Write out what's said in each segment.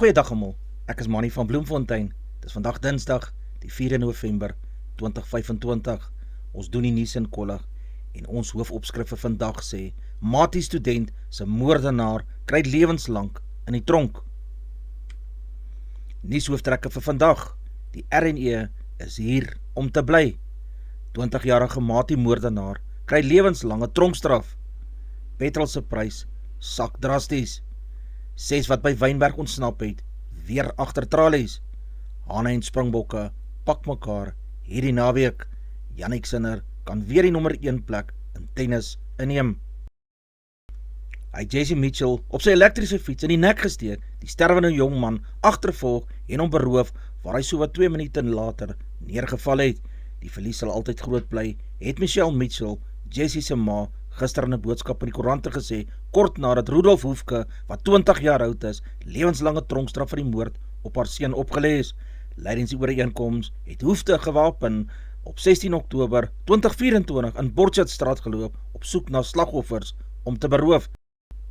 Goeiedag almal, ek is Mannie van Bloemfontein. Dis vandag Dinsdag, die 4 November 2025. Ons doen die nuus in kollig en ons hoofopskrif vir vandag sê: Matie student se moordenaar kry lewenslang in die tronk. Nuushooftrekke vir vandag: die RNE is hier om te bly. 20-jarige Matie moordenaar kry lewenslange tronkstraf. Petrol se prys sak drasties. 6 wat by Wynberg ontsnap het, weer agter tralies. Hane en Springbokke pak mekaar hierdie naweek. Jannik Sinner kan weer die nommer 1 plek in tennis inneem. Hy Jesse Mitchell op sy elektriese fiets in die nek gesteek, die sterwende jongman agtervolg en hom beroof, waar hy sowat 2 minute later neergeval het. Die verlies sal altyd groot bly, het Michelle Mitchell, Jesse se ma, gister in 'n boodskap in die koerante gesê, kort nadat Rudolf Hoefke, wat 20 jaar oud is, lewenslange tronkstraf vir die moord op haar seun opgelê is. Lydens die ooreenkoms het Hoefke gewapen op 16 Oktober 2024 in Borchardt-straat geloop op soek na slagoffers om te beroof.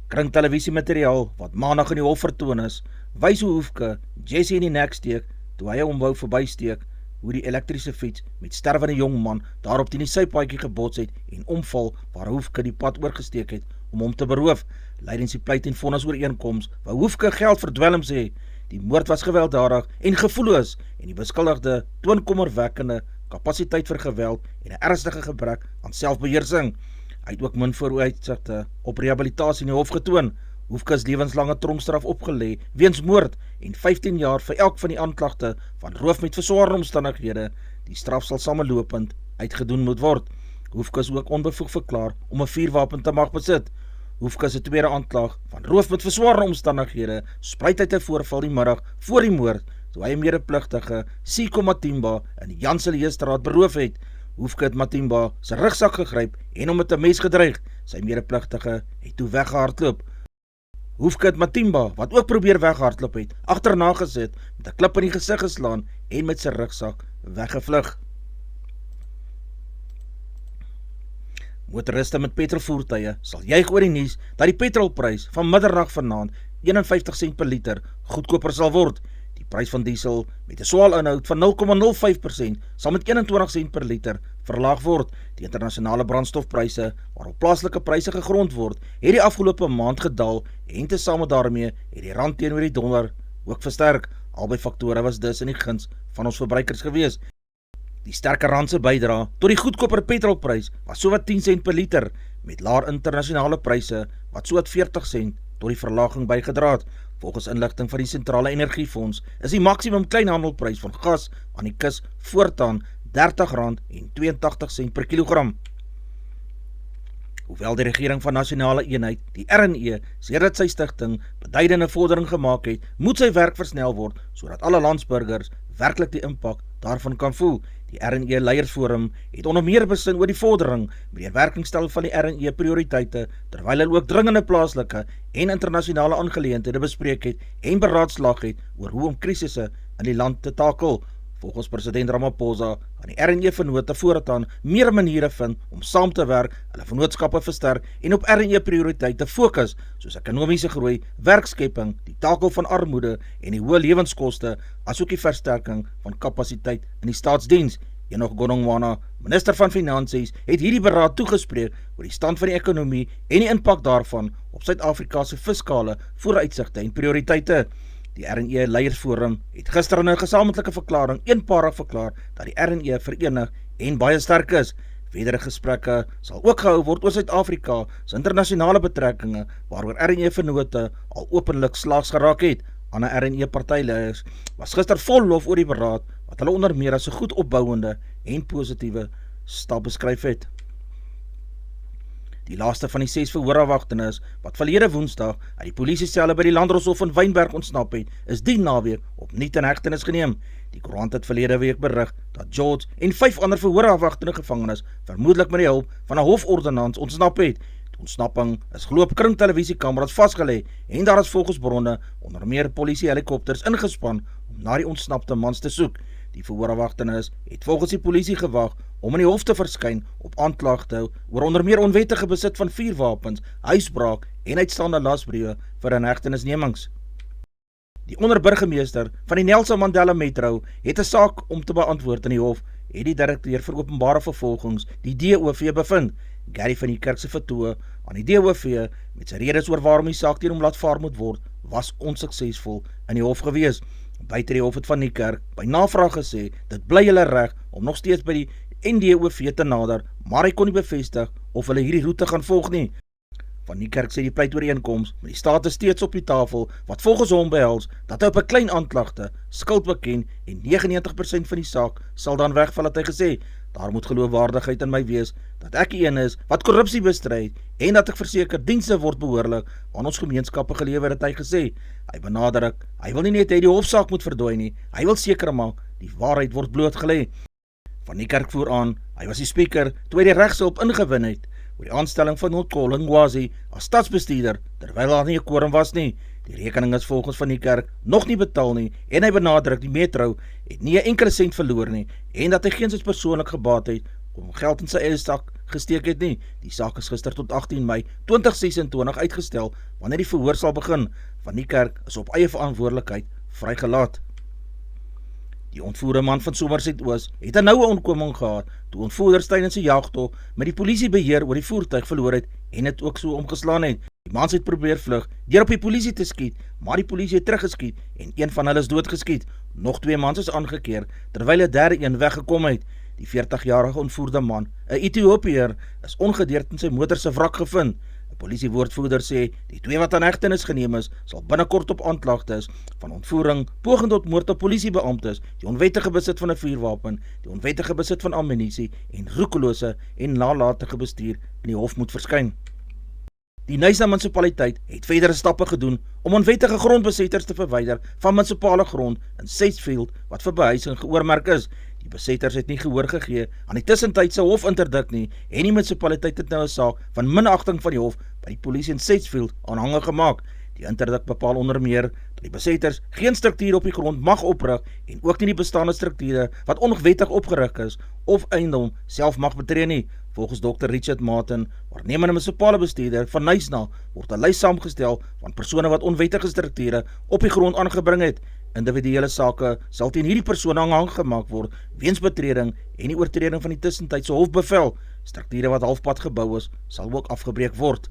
Kringtelevisiemateriaal wat maandag in die hof vertoon is, wys hoe Hoefke Jesse in die nek steek toe hy hom wou verbysteek, hoe die elektriese fiets met sterwende jongman daarop teen die sypaadjie gebots het en omval waar Hoefke die pad oorgesteek het om hom te beroof. Lydens die pleit en vonnis ooreenkoms wou Hoefke geld vir dwelms hê. Die moord was gewelddadig en gevoelloos en die beskuldigde toon kommerwekkende kapasiteit vir geweld en 'n ernstige gebrek aan selfbeheersing. Hy het ook min vooruitsigte op rehabilitasie in die hof getoon. Hoefke is lewenslange tronkstraf opgelê weens moord en 15 jaar vir elk van die aanklagte van roof met verswaarde omstandighede. Die straf sal samelopend uitgedoen moet word. Hoefke is ook onbevoeg verklaar om 'n vuurwapen te mag besit. Hoefke se tweede aanklag van roof met verswaarde omstandighede spruit uit 'n voorval die middag voor die moord, toe hy 'n medepligtige Siko Matimba in die Janselheestraat beroof het. Hoefke het Matimba se rugsak gegryp en hom met 'n mes gedreig. Sy medepligtige het toe weggehardloop. Hoefke het Matimba, wat ook probeer weghardloop het, agterna gesit, met 'n klip in die gesig geslaan en met sy rugsak weggevlug. Motoriste met petrolvoertuie sal juig oor die nuus dat die petrolprys van middernag vanaand 51 sent per liter goedkoper sal word. Die prys van diesel met 'n swaal inhoud van 0,05% sal met 21 sent per liter verlaag word. Die internasionale brandstofpryse, waarop plaaslike pryse gegrond word, het die afgelope maand gedaal en tesame daarmee het die rand teenoor die dollar ook versterk. Albei faktore was dus in die guns van ons verbruikers gewees. Die sterker rand se bydra tot die goedkoper petrolprys was sowat 10 sent per liter, met laer internasionale pryse wat sowat 40 sent tot die verlaging bygedra het. Volgens inligting van die Sentrale Energiefonds is die maksimum kleinhandelprys van gas aan die kus voortaan R30,82 per kilogram. Hoewel die regering van Nasionale Eenheid, die RNE, sedert sy stigting beduidende vordering gemaak het, moet sy werk versnel word, sodat alle landsburgers werklik die impak daarvan kan voel. Die RNE Leiersforum het onder meer besin oor die vordering met die werkingstel van die RNE prioriteite, terwyl hulle ook dringende plaaslike en internasionale aangeleenthede bespreek het en beraadslaag het oor hoe om krisisse in die land te takel. Volgens president Ramaphosa gaan die RNE vennote voortaan meer maniere vind om saam te werk, hulle vennootskappe versterk en op RNE prioriteite fokus, soos ekonomiese groei, werkskepping, die takel van armoede en die hoë lewenskoste, asook die versterking van kapasiteit in die staatsdiens. Enoch Godongwana, minister van Finansies, het hierdie beraad toegespreek oor die stand van die ekonomie en die impak daarvan op Suid-Afrika se fiskale vooruitsigte en prioriteite. Die RNE Leiersforum het gister in 'n gesamentlike verklaring eenparig verklaar dat die RNE verenig en baie sterk is. Verdere gesprekke sal ook gehou word oor Suid-Afrika se internasionale betrekkinge, waaroor RNE vennote al openlik slaags geraak het. Ander RNE partyleiers was gister vol lof oor die beraad, wat hulle onder meer as 'n goed opbouende en positiewe stap beskryf het. Die laaste van die 6 verhoorafwagtenes wat verlede Woensdag uit die polisieselle by die Landdroshof in Wynberg ontsnap het, is die naweek opnuut in hegtenis geneem. Die koerant het verlede week berig dat George en 5 ander verhoorafwagtende gevangenes vermoedelik met die hulp van 'n hofordonnans ontsnap het. Die ontsnapping is glo op kringtelevisiekameras vasgelê en daar is volgens bronne onder meer polisiehelikopters ingespan om na die ontsnapte mans te soek. Die verhoorafwagtenes het volgens die polisie gewag om in die hof te verskyn op aanklagte oor onder meer onwettige besit van vuurwapens, huisbraak en uitstaande lasbriewe vir inhegtenisnemings. Die onderburgemeester van die Nelson Mandela Metro het 'n saak om te beantwoord in die hof, het die direkteur vir openbare vervolgings, die DOV, bevind. Gary van die Kerk se vertoë aan die DOV met sy redes oor waarom die saak teen hom laat vaar moet word, was onsuksesvol in die hof gewees. Buite die hof het van die Kerk by navraag gesê, dit bly hulle reg om nog steeds by die NDOV te nader, maar hy kon nie bevestig of hulle hierdie roete gaan volg nie. Van die Kerk sê die pleitooreenkoms met die staat is steeds op die tafel, wat volgens hom behels dat hy op 'n klein aanklagte skuld beken en 99% van die saak sal dan wegval, het hy gesê. Daar moet geloofwaardigheid in my wees, dat ek die een is wat korrupsie bestry en dat ek verseker dienste word behoorlik aan ons gemeenskappe gelewer, het hy gesê. Hy benadruk, hy wil nie net hê die hofsaak moet verdwyn nie, hy wil seker maak die waarheid word blootgelê. Van die Kerk voer aan, hy was die speaker toe hy die regshulp ingewin het oor die aanstelling van Notcol Ngwazi as stadsbestuurder, terwyl daar nie 'n quorum was nie. Die rekening is volgens van die Kerk nog nie betaal nie en hy benadruk die Metro het nie 'n enkele sent verloor nie en dat hy geensins persoonlik gebaat het om geld in sy eie sak gesteek het nie. Die saak is gister tot 18 Mei 2026 uitgestel wanneer die verhoor sal begin. Van die Kerk is op eie verantwoordelikheid vrygelaat. Die ontvoerde man van Somerset-Oos het 'n noue ontkoming gehad toe ontvoerders tydens 'n jagtog met die polisie beheer oor die voertuig verloor het en het ook so omgeslaan het. Die mans het probeer vlug deur op die polisie te skiet, maar die polisie het teruggeskiet en een van hulle is doodgeskiet. Nog 2 mans is aangekeer terwyl 'n derde een weggekom het. Die 40-jarige ontvoerde man, 'n Ethiopiër, is ongedeerd in sy motor se wrak gevind. 'n Polisiewoordvoerder sê die 2 wat aan hegtenis geneem is, sal binnekort op aanklagtes van ontvoering, poging tot moord op polisiebeamptes, die onwettige besit van 'n vuurwapen, die onwettige besit van ammunisie en roekelose en nalatige bestuur in die hof moet verskyn. Die Nyasa munisipaliteit het verdere stappe gedoen om onwettige grondbesetters te verwyder van munisipale grond in Sedgefield wat vir behuising geoormerk is. Die besetters het nie gehoor gegee aan die tussentydse hofinterdik nie en die munisipaliteit het nou 'n saak van minagting van die hof by die polisie in Sedgefield aanhangig gemaak. Die interdik bepaal onder meer dat die besetters geen struktuur op die grond mag oprig en ook nie die bestaande strukture wat onwettig opgerig is of eiendom self mag betree nie. Volgens Dr. Richard Martin, waarnemende munisipale bestuurder van Nyasa, word 'n lys saamgestel van persone wat onwettige strukture op die grond aangebring het. Individuele sake sal teen hierdie persone aanhangig gemaak word weens betreding en die oortreding van die tussentydse hofbevel. Strukture wat halfpad gebou is, sal ook afgebreek word.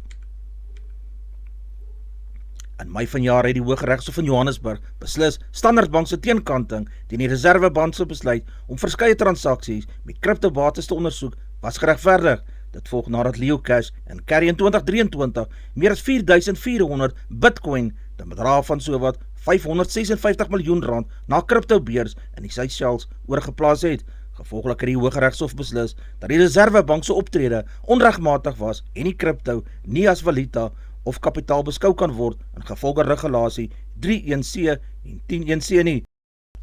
In Mei vanjaar het die Hooggeregshof van Johannesburg beslis Standard Bank se teenkanting teen die Reservebank se besluit om verskeie transaksies met kriptobates te ondersoek was geregverdig. Dit volg nadat Leo Cash en Carry in 2023 meer as 4.400 Bitcoin, 'n bedrag van sowat R556 miljoen na kriptobeurs in die Seychelles oorgeplaas het. Gevolglik het die Hooggeregshof beslis dat die Reservebank se optrede onregmatig was en die kripto nie as valuta of kapitaal beskou kan word in gevolge regulasie 3.1c en 10.1c nie.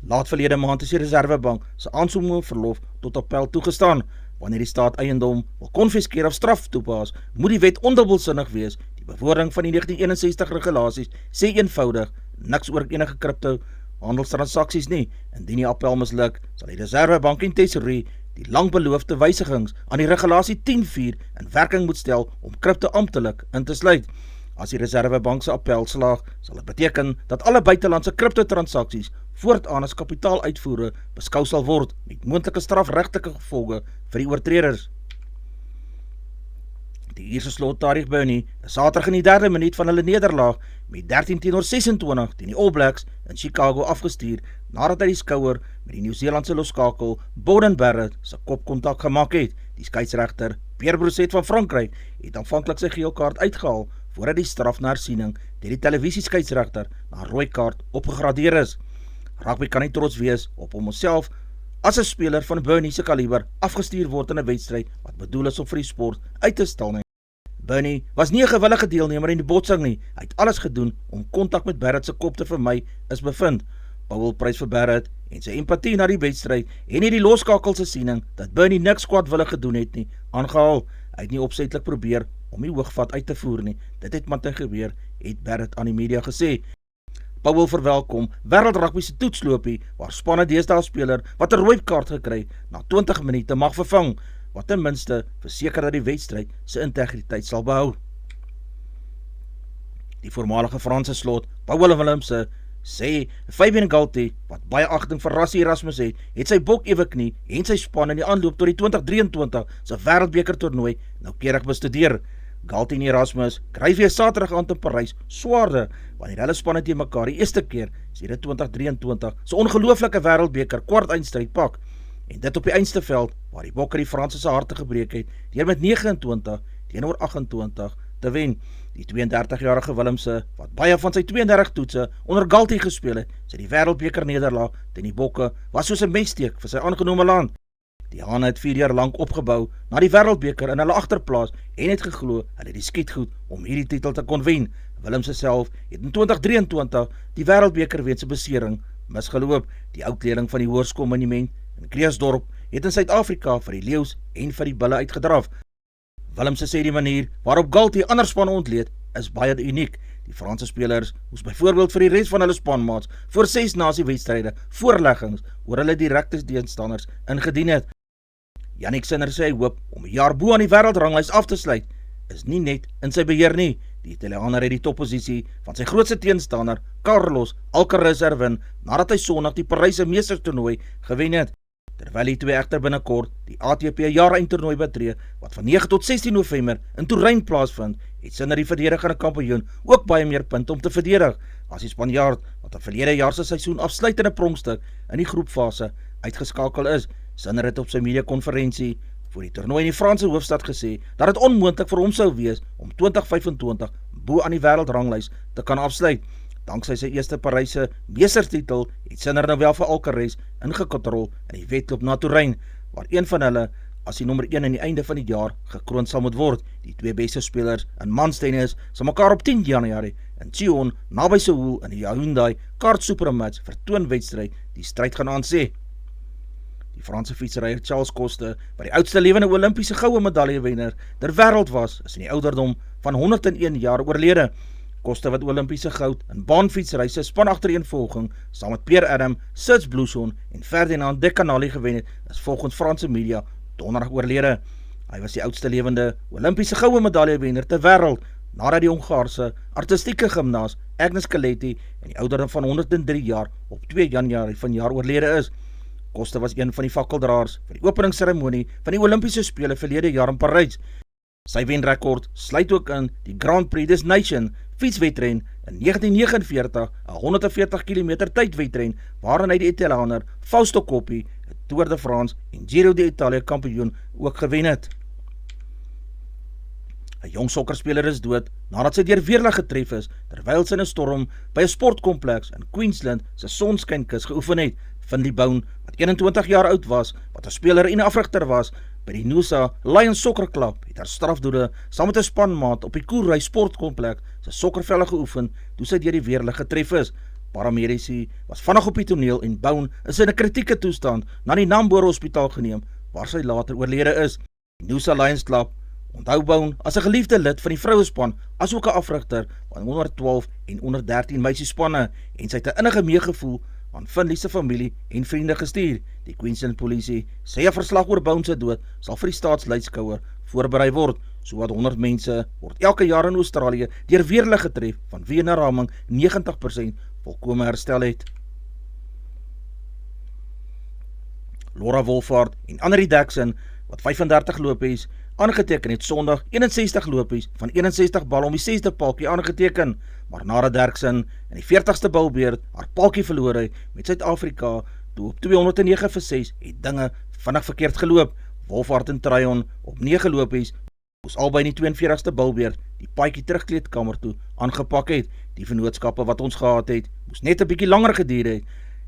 Laat verlede maand is die Reservebank se aansoek verlof tot appel toegestaan. Wanneer die staat eiendom wil konfiskeer of straf toepas, moet die wet ondubbelsinnig wees. Die bewoording van die 1961 regulasies sê eenvoudig niks oor enige kripto handelstransaksies nie. Indien die appel misluk, sal die Reservebank en Tesorie die langbeloofde wysigings aan die regulasie 10.4 in werking moet stel om kripto amptelik in te sluit. As die Reservebank se appel slaag, sal dit beteken dat alle buitelandse kriptotransaksies voortaan as kapitaaluitvoere beskou sal word met moontlike strafregtelike gevolge vir die oortreders. Die Ierse slottarieg Burnley is Saterdag in die 3de minuut van hulle nederlaag met 13-26 teen die All Blacks in Chicago afgestuur nadat hy die skouer met die Nieu-Seelandse loskakel Beauden Barrett se kopkontak gemaak het. Die skeieregter Pierre Brousset van Frankryk het aanvanklik sy geel kaart uitgehaal voordat die straf na hersiening deur die televisieskeieregter na rooi kaart opgegradeer is. Rugby kan nie trots wees op homself as 'n speler van Burnley se kaliber afgestuur word in 'n wedstryd wat bedoel is om vir die sport uit te stal nie. Burnley was nie 'n gewillige deelnemer in die botsing nie. Hy het alles gedoen om kontak met Barrett se kop te vermy, is bevind. Powell prys vir Barrett en sy empatie na die wedstryd en nie die loskakel se siening dat Burnley niks kwaadwillig gedoen het nie, aangehaal. Hy het nie opsetlik probeer om die hoogvat uit te voer nie. Dit het maar te gebeur, het Barrett aan die media gesê. Powell verwelkom wêreld rugby se toetslopie waar spanne deesdae speler wat 'n rooi kaart gekry na 20 minute mag vervang, wat ten minste verseker dat die wedstryd se integriteit sal behou. Die voormalige Franse slot, Paul Willemse, sê Fabian Galthy, wat baie agting vir Rassie Erasmus het sy bok ewe knie en sy span in die aanloop tot die 2023 se wêreldbeker toernooi noukeurig bestudeer. Galthy en Erasmus kry weer Saterdag aand in Parys swaarder, wanneer hulle spanne teen mekaar die eerste keer sedert 2023 se ongelooflike wêreldbeker kwartfinale pak, en dit op die eindsteveld waar die Bokke die Franse se harte gebreek het deur met 29-28 te wen. Die 32-jarige Willemse, wat baie van sy 32 toetse onder Galthy gespeel het, sy die wêreldbeker nederlaag teen die Bokke was soos 'n messteek vir sy aangenome land. Die Hane het 4 jaar lank opgebou na die wêreldbeker in hulle agterplaas en het geglo hulle die skietgoed om hierdie titel te kon wen. Willemse self het in 2023 die wêreldbeker weens 'n besering misgeloop. Die oudleerling van die hoërskoolmonument in Kreeusdorp het in Suid-Afrika vir die leeu's en vir die bulle uitgedraf. Willemse sê die manier waarop Galthy ander spanne ontleed is baie uniek. Die Franse spelers moes byvoorbeeld vir die res van hulle spanmaats voor 6 nasiewedstryde voorleggings oor hulle direkte teenstanders ingedien het. Jannik Sinner sê hy hoop om 'n jaar bo aan die wêreldranglys af te sluit, is nie net in sy beheer nie. Die Italianer het die topposisie van sy grootste teenstander, Carlos Alcaraz, herwin nadat hy Sondag die Paryse meestertoernooi gewen het. Terwyl die twee egter binnekort die ATP jaareindtoernooi betree, wat van 9 tot 16 November in Turyn plaasvind, het Sinner die verdedigende kampioen ook baie meer punte om te verdedig as die Spanjaard, wat 'n verlede jaar se seisoen afsluitende pronkstuk in die groepfase uitgeskakel is. Sinner het op sy mediakonferensie voor die toernooi in die Franse hoofstad gesê dat dit onmoontlik vir hom sou wees om 2025 bo aan die wêreldranglys te kan afsluit. Danksy sy eerste Paryse meestertitel het Sinner nou wel vir Alcaraz ingekontrol in die wedloop na Turyn, waar een van hulle as die nommer 1 in die einde van die jaar gekroon sal moet word. Die twee beste spelers in manstennis sal mekaar op 10 Januarie in Sion naby Seoul in die Hyundai Kart Supermatch vertoonwedstryd die stryd gaan aansê. Die Franse fietsryer Charles Koste, wat die oudste lewende Olimpiese goue medaljewenner ter wêreld was, is in die ouderdom van 101 jaar oorlede. Koste, wat Olimpiese goud in baanfietsryse span agtereenvolging saam met Pierre Adam, Serge Blouchon en Ferdinand de Canali gewen het, is volgens Franse media donderdag oorlede. Hy was die oudste lewende Olimpiese goue medaljewenner ter wêreld, nadat die Hongaarse artistieke gimnaas Agnes Kaletti in die ouderdom van 103 jaar op 2 Januarie vanjaar oorlede is. Koste was een van die fakkeldraers vir die openingsseremonie van die Olimpiese Spele verlede jaar in Parys. Sy wenrekord sluit ook in die Grand Prix des Nations fietswedren in 1949, 'n 140 km tydwedren waarin hy die Italianer Fausto Coppi, Tour de France en Giro d'Italia kampioen ook gewen het. 'n Jong sokkerspeler is dood nadat sy deur weerlig getref is terwyl sy in 'n storm by 'n sportkompleks in Queensland se Sonskynkus geoefen het. Finley Boune, wat 21 jaar oud was, wat 'n speler en afrigter was by die Noosa Lions sokkerklub, het haar strafdoele saam met 'n spanmaat op die Koerry sportkompleks se sokkervelde geoefen toe sy deur die weerlig getref is. Paramedici was vinnig op die toneel en Boune is in 'n kritieke toestand na die Nambour Hospitaal geneem, waar sy later oorlede is. Die Noosa Lions klub onthou Boune as 'n geliefde lid van die vrouespan, asook 'n afrigter van 112 en 113 meisiespanne, en sy het 'n innige meegevoel aan Finley se familie en vriende gestuur. Die Queensland polisie sê 'n verslag oor Boune se dood sal vir die staatsleidskouer voorberei word. Sowat 100 mense word elke jaar in Australië deur weerlig getref, van wie 'n raming 90% volkome herstel het. Laura Wolfhard en Annelie Dexon, wat 35 lopies aangeteken het, Sondag 61 lopies van 61 bal om die 6de palkie aangeteken, maar nadat Dexon in die 40ste balbeurt haar palkie verloor het met Suid-Afrika toe op 209 vir 6, het dinge vinnig verkeerd geloop. Wolfhard en Tryon op 9 lopies moes albei in die 42ste balbeurt die paadjie terugkleedkamer toe aangepak het. Die vennootskappe wat ons gehad het, moes net 'n bietjie langer geduur het.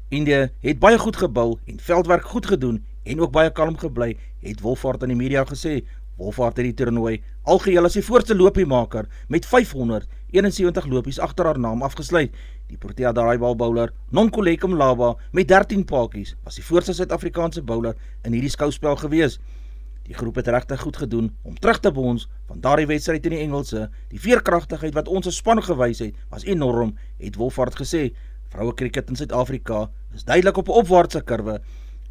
India het baie goed gebou en veldwerk goed gedoen en ook baie kalm gebly, het Wolfhard aan die media gesê. Wolfhard het die toernooi algeheel as die voorste lopiemaker met 571 lopies agter haar naam afgesluit. Die Protea draaibal bowler Nonkululeko Mlaba met 13 paaltjies was die voorste Suid-Afrikaanse bowler in hierdie skouspel gewees. Die groep het regtig goed gedoen om terug te bons van daardie wedstryd in die Engelse. Die veerkragtigheid wat ons as span gewys het, was enorm, het Wolfhard gesê. Vroue cricket in Suid-Afrika is duidelik op 'n opwaartse kurwe.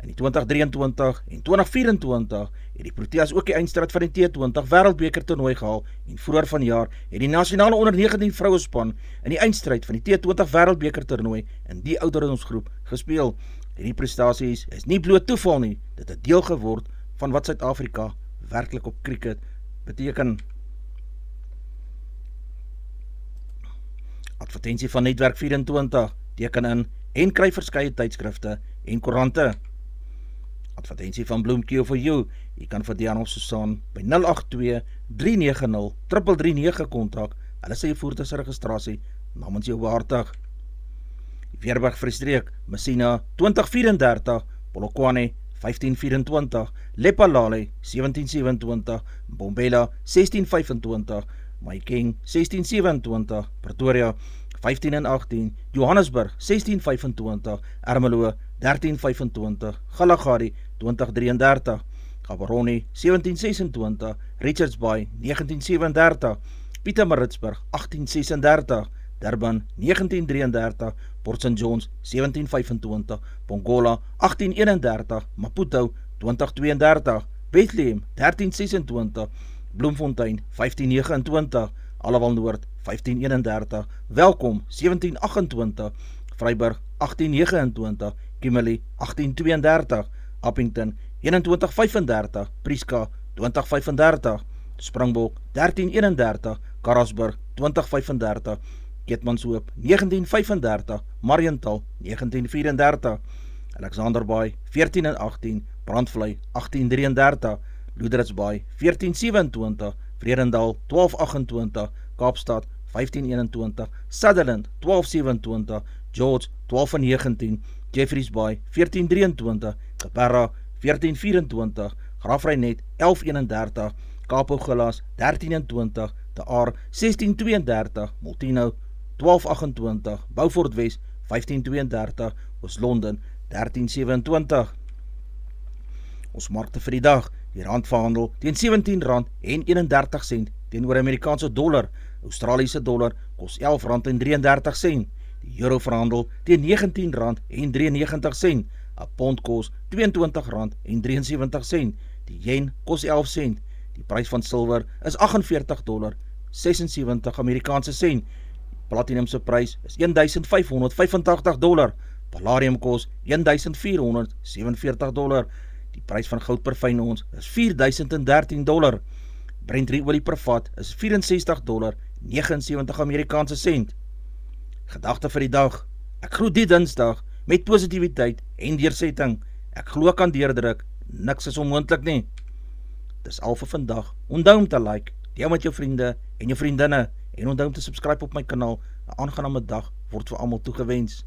In die 2023 en 2024 het die Proteas ook die eindstryd van die T20 Wêreldbeker toernooi gehaal en vroeër vanjaar het die nasionale onder 19 vrouespan in die eindstryd van die T20 Wêreldbeker toernooi in die ouderdomsgroep gespeel. Hierdie prestasies is nie bloot toeval nie, dit het deel geword van wat Suid-Afrika werklik op cricket beteken. Advertensie van Netwerk 24, teken in en kry verskeie tydskrifte en koerante. Advertensie van Bloemkeel for you, jy kan vir Diana of Susan by 082-390-339 kontak, hulle sê jy voertuigregistrasie namens jou behartig. Weerberg Vrystreek, Messina 2034, Polokwane 1524, Lepalale 1727, Bombela 1625, Mahikeng 1627, Pretoria 15 en 18, Johannesburg 1625, Ermelo 1325, Galagadi 2033, Gaborone 1726, Richards Bay 1937, Pietermaritzburg 1836, Durban 1933, Port St. John's 1725, Pongola 1831, Maputo 2032, Bethlehem 1326, Bloemfontein 1529, Allewal Noord 1531, Welkom 1728, Vryburg 1829, Kimberley 1832, Appington 2135, Prieska 2035, Springbok 1331, Karasburg 2035, Keetmanshoop 1935, Mariental 1934, Alexanderbaai 14 en 18, Brandvlei 1833, Loederitsbaai 1427, Vredendal 1228, Kaapstad 1521, Sutherland 1227, George 1219, Jeffreys Bay 1423, Caparra 1424, Graafrenet 1131, Kaaphooggelas 1320, De Aar 1632, Multino 1228, Beaufort West 1532, Oos-London 1327. Ons markte vir die dag, die rand verhandel teen R17.31 teenoor Amerikaanse dollar, Australiese dollar kos R11.33, die euro verhandel teen R19.93, 'n pond kos R22.73, die yen kos 11 sent, die prys van silwer is $48.76 Amerikaanse sent, platinum se prys is $1,585, palladium kos $1,447, die prys van goud per fyn ons is $4,013, Brent olie per vat is $64.79 Amerikaanse sent. Gedagte vir die dag, ek glo die Dinsdag met positiwiteit en deursetting, ek glo kan deurdruk, niks is onmoontlik nie. Dis al vir vandag, onthou om te like, deel met jou vriende en jou vriendinne, en onthou om te subscribe op my kanaal, 'n aangename dag word vir almal toegewens.